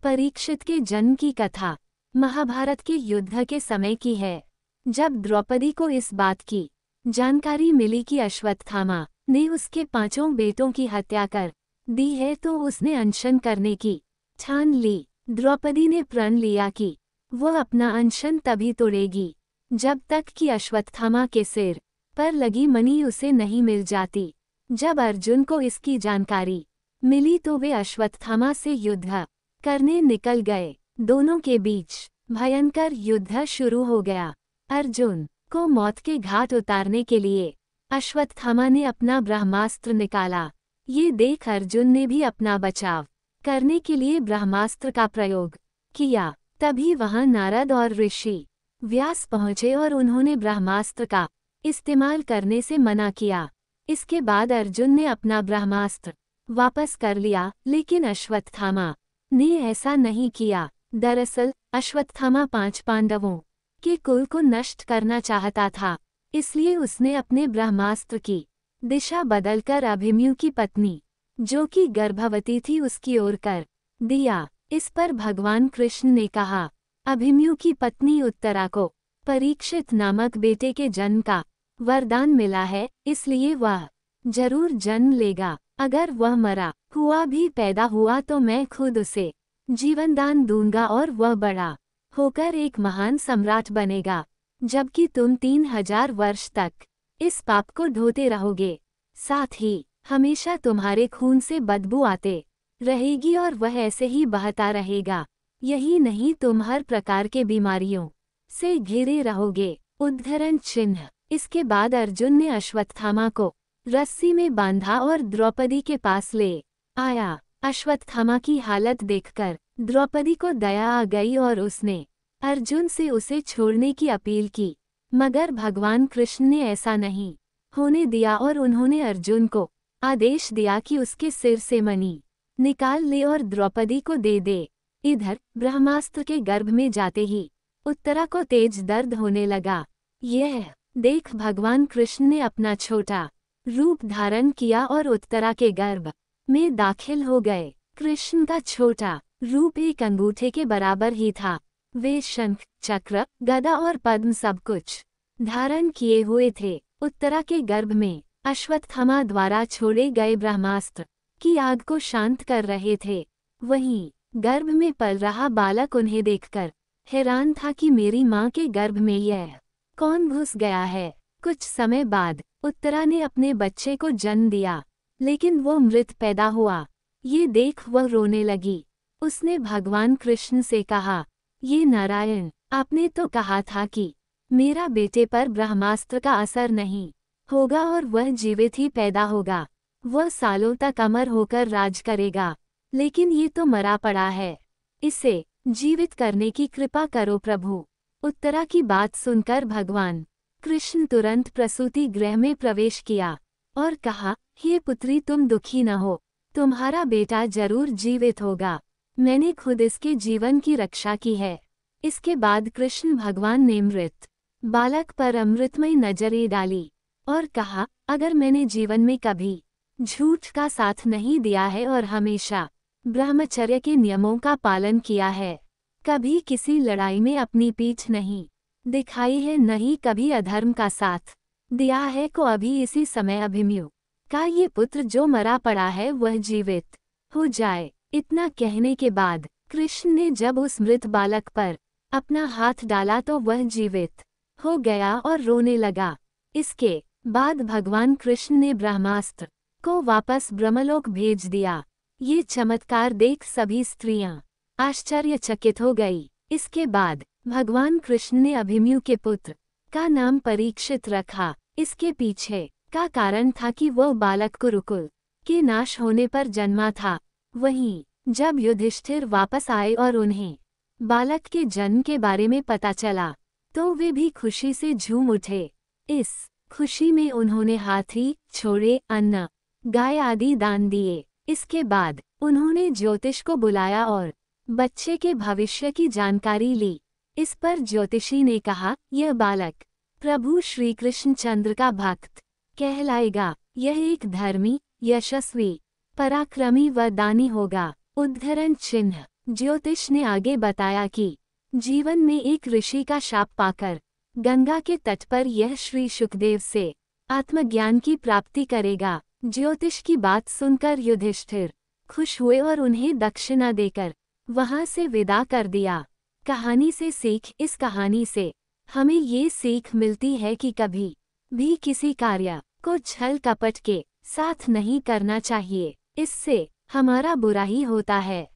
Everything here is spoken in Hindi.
परीक्षित के जन्म की कथा महाभारत के युद्ध के समय की है। जब द्रौपदी को इस बात की जानकारी मिली कि अश्वत्थामा ने उसके 5 बेटों की हत्या कर दी है तो उसने अनशन करने की ठान ली। द्रौपदी ने प्रण लिया कि वह अपना अनशन तभी तोड़ेगी जब तक कि अश्वत्थामा के सिर पर लगी मणि उसे नहीं मिल जाती। जब अर्जुन को इसकी जानकारी मिली तो वे अश्वत्थामा से युद्ध करने निकल गए। दोनों के बीच भयंकर युद्ध शुरू हो गया। अर्जुन को मौत के घाट उतारने के लिए अश्वत्थामा ने अपना ब्रह्मास्त्र निकाला। ये देख अर्जुन ने भी अपना बचाव करने के लिए ब्रह्मास्त्र का प्रयोग किया। तभी वहां नारद और ऋषि व्यास पहुंचे और उन्होंने ब्रह्मास्त्र का इस्तेमाल करने से मना किया। इसके बाद अर्जुन ने अपना ब्रह्मास्त्र वापस कर लिया, लेकिन अश्वत्थामा ने ऐसा नहीं किया। दरअसल अश्वत्थामा 5 पांडवों के कुल को नष्ट करना चाहता था, इसलिए उसने अपने ब्रह्मास्त्र की दिशा बदलकर अभिमन्यु की पत्नी, जो कि गर्भवती थी, उसकी ओर कर दिया। इस पर भगवान कृष्ण ने कहा, अभिमन्यु की पत्नी उत्तरा को परीक्षित नामक बेटे के जन्म का वरदान मिला है, इसलिए वह जरूर जन्म लेगा। अगर वह मरा हुआ भी पैदा हुआ तो मैं खुद उसे जीवन दान दूंगा और वह बड़ा होकर एक महान सम्राट बनेगा, जबकि तुम 3000 वर्ष तक इस पाप को ढोते रहोगे। साथ ही हमेशा तुम्हारे खून से बदबू आते रहेगी और वह ऐसे ही बहता रहेगा। यही नहीं, तुम हर प्रकार के बीमारियों से घिरे रहोगे। उद्धरण चिन्ह। इसके बाद अर्जुन ने अश्वत्थामा को रस्सी में बांधा और द्रौपदी के पास ले आया। अश्वत्थामा की हालत देखकर द्रौपदी को दया आ गई और उसने अर्जुन से उसे छोड़ने की अपील की, मगर भगवान कृष्ण ने ऐसा नहीं होने दिया और उन्होंने अर्जुन को आदेश दिया कि उसके सिर से मणि निकाल ले और द्रौपदी को दे दे। इधर ब्रह्मास्त्र के गर्भ में जाते ही उत्तरा को तेज दर्द होने लगा। यह देख भगवान कृष्ण ने अपना छोटा रूप धारण किया और उत्तरा के गर्भ में दाखिल हो गए। कृष्ण का छोटा रूप एक अंगूठे के बराबर ही था। वे शंख, चक्र, गदा और पद्म सब कुछ धारण किए हुए थे। उत्तरा के गर्भ में अश्वत्थामा द्वारा छोड़े गए ब्रह्मास्त्र की आग को शांत कर रहे थे। वहीं गर्भ में पल रहा बालक उन्हें देखकर हैरान था कि मेरी माँ के गर्भ में यह कौन घुस गया है। कुछ समय बाद उत्तरा ने अपने बच्चे को जन्म दिया, लेकिन वो मृत पैदा हुआ। ये देख वह रोने लगी। उसने भगवान कृष्ण से कहा, ये नारायण, आपने तो कहा था कि मेरा बेटे पर ब्रह्मास्त्र का असर नहीं होगा और वह जीवित ही पैदा होगा। वह सालों तक अमर होकर राज करेगा, लेकिन ये तो मरा पड़ा है। इसे जीवित करने की कृपा करो प्रभु। उत्तरा की बात सुनकर भगवान कृष्ण तुरंत प्रसूति गृह में प्रवेश किया और कहा, हे पुत्री, तुम दुखी न हो, तुम्हारा बेटा जरूर जीवित होगा। मैंने खुद इसके जीवन की रक्षा की है। इसके बाद कृष्ण भगवान ने मृत बालक पर अमृतमय नजरें डाली और कहा, अगर मैंने जीवन में कभी झूठ का साथ नहीं दिया है और हमेशा ब्रह्मचर्य के नियमों का पालन किया है, कभी किसी लड़ाई में अपनी पीठ नहीं दिखाई है, नहीं कभी अधर्म का साथ दिया है, को अभी इसी समय अभिमन्यु का ये पुत्र जो मरा पड़ा है वह जीवित हो जाए। इतना कहने के बाद कृष्ण ने जब उस मृत बालक पर अपना हाथ डाला तो वह जीवित हो गया और रोने लगा। इसके बाद भगवान कृष्ण ने ब्रह्मास्त्र को वापस ब्रह्मलोक भेज दिया। ये चमत्कार देख सभी स्त्रियां आश्चर्यचकित हो गई। इसके बाद भगवान कृष्ण ने अभिमन्यु के पुत्र का नाम परीक्षित रखा। इसके पीछे का कारण था कि वह बालक कुरुकुल के नाश होने पर जन्मा था। वहीं जब युधिष्ठिर वापस आए और उन्हें बालक के जन्म के बारे में पता चला तो वे भी खुशी से झूम उठे। इस खुशी में उन्होंने हाथी, घोड़े, अन्न, गाय आदि दान दिए। इसके बाद उन्होंने ज्योतिष को बुलाया और बच्चे के भविष्य की जानकारी ली। इस पर ज्योतिषी ने कहा, यह बालक प्रभु श्री कृष्ण चंद्र का भक्त कहलाएगा। यह एक धर्मी, यशस्वी, पराक्रमी व दानी होगा। उद्धरण चिन्ह। ज्योतिष ने आगे बताया कि जीवन में एक ऋषि का शाप पाकर गंगा के तट पर यह श्री शुकदेव से आत्मज्ञान की प्राप्ति करेगा। ज्योतिष की बात सुनकर युधिष्ठिर खुश हुए और उन्हें दक्षिणा देकर वहां से विदा कर दिया। कहानी से सीख। इस कहानी से हमें ये सीख मिलती है कि कभी भी किसी कार्य को छल कपट के साथ नहीं करना चाहिए, इससे हमारा बुरा ही होता है।